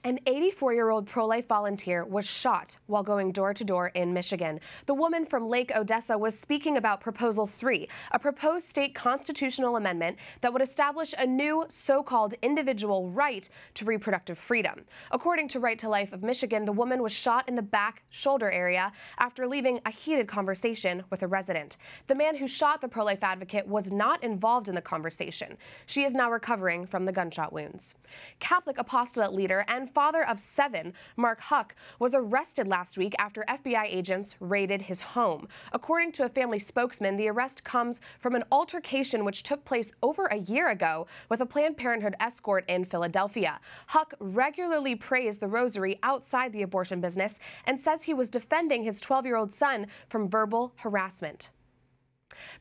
An 84-year-old pro-life volunteer was shot while going door-to-door in Michigan. The woman from Lake Odessa was speaking about Proposal 3, a proposed state constitutional amendment that would establish a new so-called individual right to reproductive freedom. According to Right to Life of Michigan, the woman was shot in the back shoulder area after leaving a heated conversation with a resident. The man who shot the pro-life advocate was not involved in the conversation. She is now recovering from the gunshot wounds. Catholic apostolate leader and father of 7, Mark Huck, was arrested last week after FBI agents raided his home. According to a family spokesman, the arrest comes from an altercation which took place over a year ago with a Planned Parenthood escort in Philadelphia. Huck regularly praised the rosary outside the abortion business and says he was defending his 12-year-old son from verbal harassment.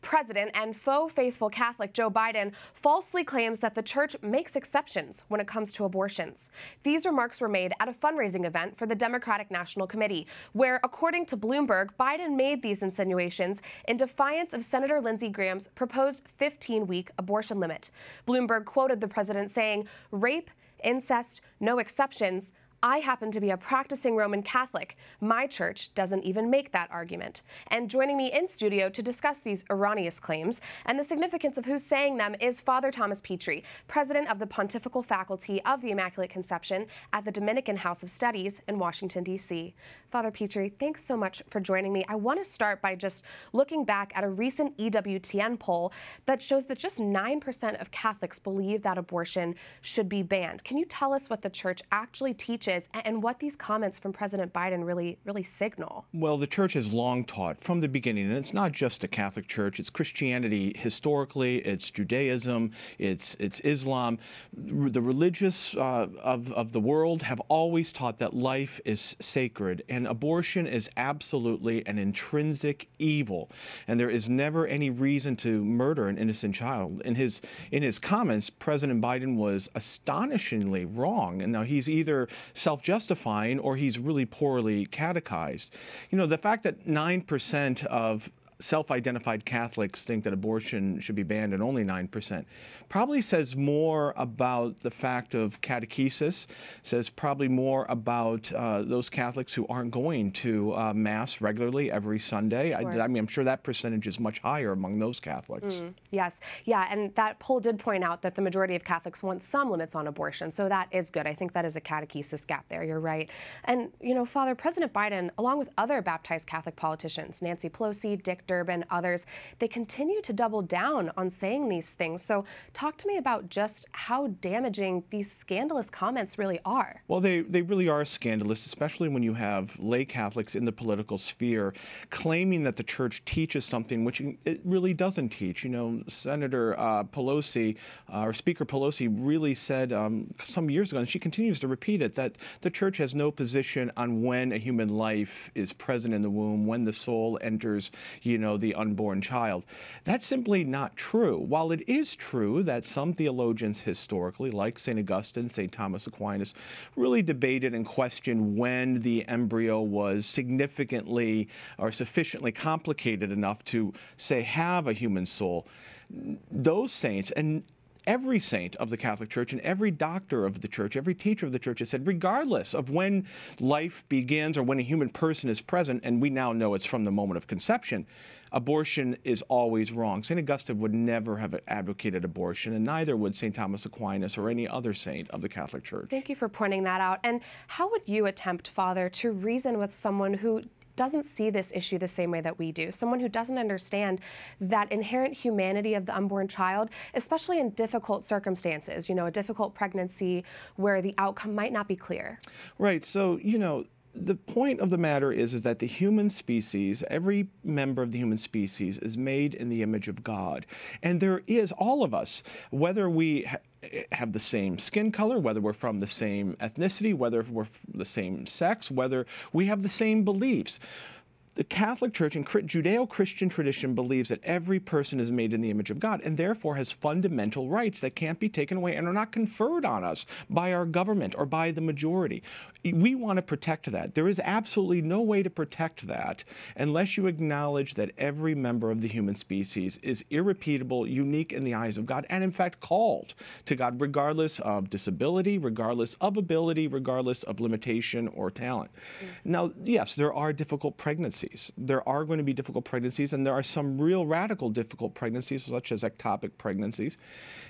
President and faux faithful Catholic Joe Biden falsely claims that the church makes exceptions when it comes to abortions. These remarks were made at a fundraising event for the Democratic National Committee, where, according to Bloomberg, Biden made these insinuations in defiance of Senator Lindsey Graham's proposed 15-week abortion limit. Bloomberg quoted the president saying, "Rape, incest, no exceptions. I happen to be a practicing Roman Catholic. My church doesn't even make that argument." And joining me in studio to discuss these erroneous claims and the significance of who's saying them is Father Thomas Petri, president of the Pontifical Faculty of the Immaculate Conception at the Dominican House of Studies in Washington, D.C. Father Petri, thanks so much for joining me. I want to start by just looking back at a recent EWTN poll that shows that just 9% of Catholics believe that abortion should be banned. Can you tell us what the church actually teaches and what these comments from President Biden really signal? Well, the church has long taught from the beginning, and it's not just the Catholic Church, it's Christianity historically, it's Judaism, it's Islam. The religious of the world have always taught that life is sacred, and abortion is absolutely an intrinsic evil, and there is never any reason to murder an innocent child. In his comments, President Biden was astonishingly wrong, and now he's either self-justifying or he's really poorly catechized. You know, the fact that 9% of self-identified Catholics think that abortion should be banned and only 9% probably says more about the fact of catechesis, says probably more about those Catholics who aren't going to Mass regularly every Sunday. Sure. I mean, I'm sure that percentage is much higher among those Catholics. Yes. Yeah, and that poll did point out that the majority of Catholics want some limits on abortion, so that is good. I think that is a catechesis gap there. You're right. And, you know, Father, President Biden, along with other baptized Catholic politicians, Nancy Pelosi, Dick Durbin, others, they continue to double down on saying these things. So talk to me about just how damaging these scandalous comments really are. Well, they really are scandalous, especially when you have lay Catholics in the political sphere claiming that the church teaches something which it really doesn't teach. You know, Senator Pelosi, or Speaker Pelosi, really said some years ago, and she continues to repeat it, that the church has no position on when a human life is present in the womb, when the soul enters, you know, the unborn child. That's simply not true. While it is true that some theologians historically, like St. Augustine, St. Thomas Aquinas, really debated and questioned when the embryo was significantly or sufficiently complicated enough to, say, have a human soul, those saints, and every saint of the Catholic Church and every doctor of the Church, every teacher of the Church has said, regardless of when life begins or when a human person is present, and we now know it's from the moment of conception, abortion is always wrong. St. Augustine would never have advocated abortion, and neither would St. Thomas Aquinas or any other saint of the Catholic Church. Thank you for pointing that out. And how would you attempt, Father, to reason with someone who doesn't see this issue the same way that we do, someone who doesn't understand that inherent humanity of the unborn child, especially in difficult circumstances, you know, a difficult pregnancy where the outcome might not be clear? Right. So, you know, the point of the matter is that the human species, every member of the human species is made in the image of God. And there is, all of us, whether we have the same skin color, whether we're from the same ethnicity, whether we're the same sex, whether we have the same beliefs, The Catholic Church and Judeo-Christian tradition believes that every person is made in the image of God and therefore has fundamental rights that can't be taken away and are not conferred on us by our government or by the majority. We want to protect that. There is absolutely no way to protect that unless you acknowledge that every member of the human species is irrepeatable, unique in the eyes of God, and in fact called to God regardless of disability, regardless of ability, regardless of limitation or talent. Now, yes, there are difficult pregnancies. There are going to be difficult pregnancies, and there are some real radical difficult pregnancies, such as ectopic pregnancies.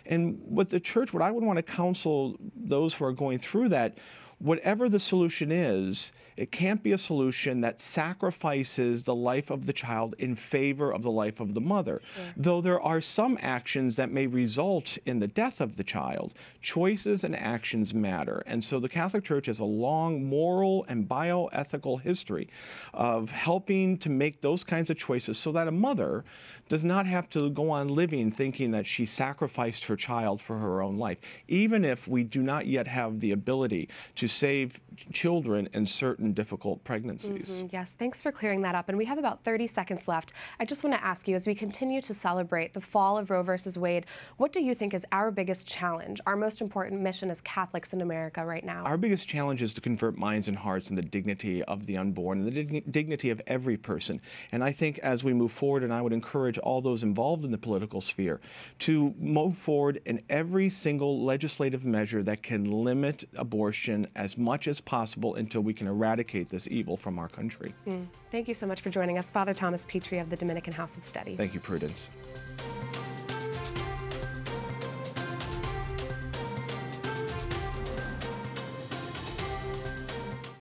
And what the church, what I would want to counsel those who are going through that, whatever the solution is, it can't be a solution that sacrifices the life of the child in favor of the life of the mother. Sure. Though there are some actions that may result in the death of the child, choices and actions matter. And so the Catholic Church has a long moral and bioethical history of helping to make those kinds of choices so that a mother does not have to go on living thinking that she sacrificed her child for her own life, even if we do not yet have the ability to save children in certain difficult pregnancies. Yes, thanks for clearing that up. And we have about 30 seconds left. I just want to ask you, as we continue to celebrate the fall of Roe versus Wade, what do you think is our biggest challenge, our most important mission as Catholics in America right now? Our biggest challenge is to convert minds and hearts in the dignity of the unborn and the dignity of every person. And I think as we move forward, and I would encourage all those involved in the political sphere to move forward in every single legislative measure that can limit abortion as much as possible until we can eradicate this evil from our country. Thank you so much for joining us, Father Thomas Petri of the Dominican House of Studies. Thank you, Prudence.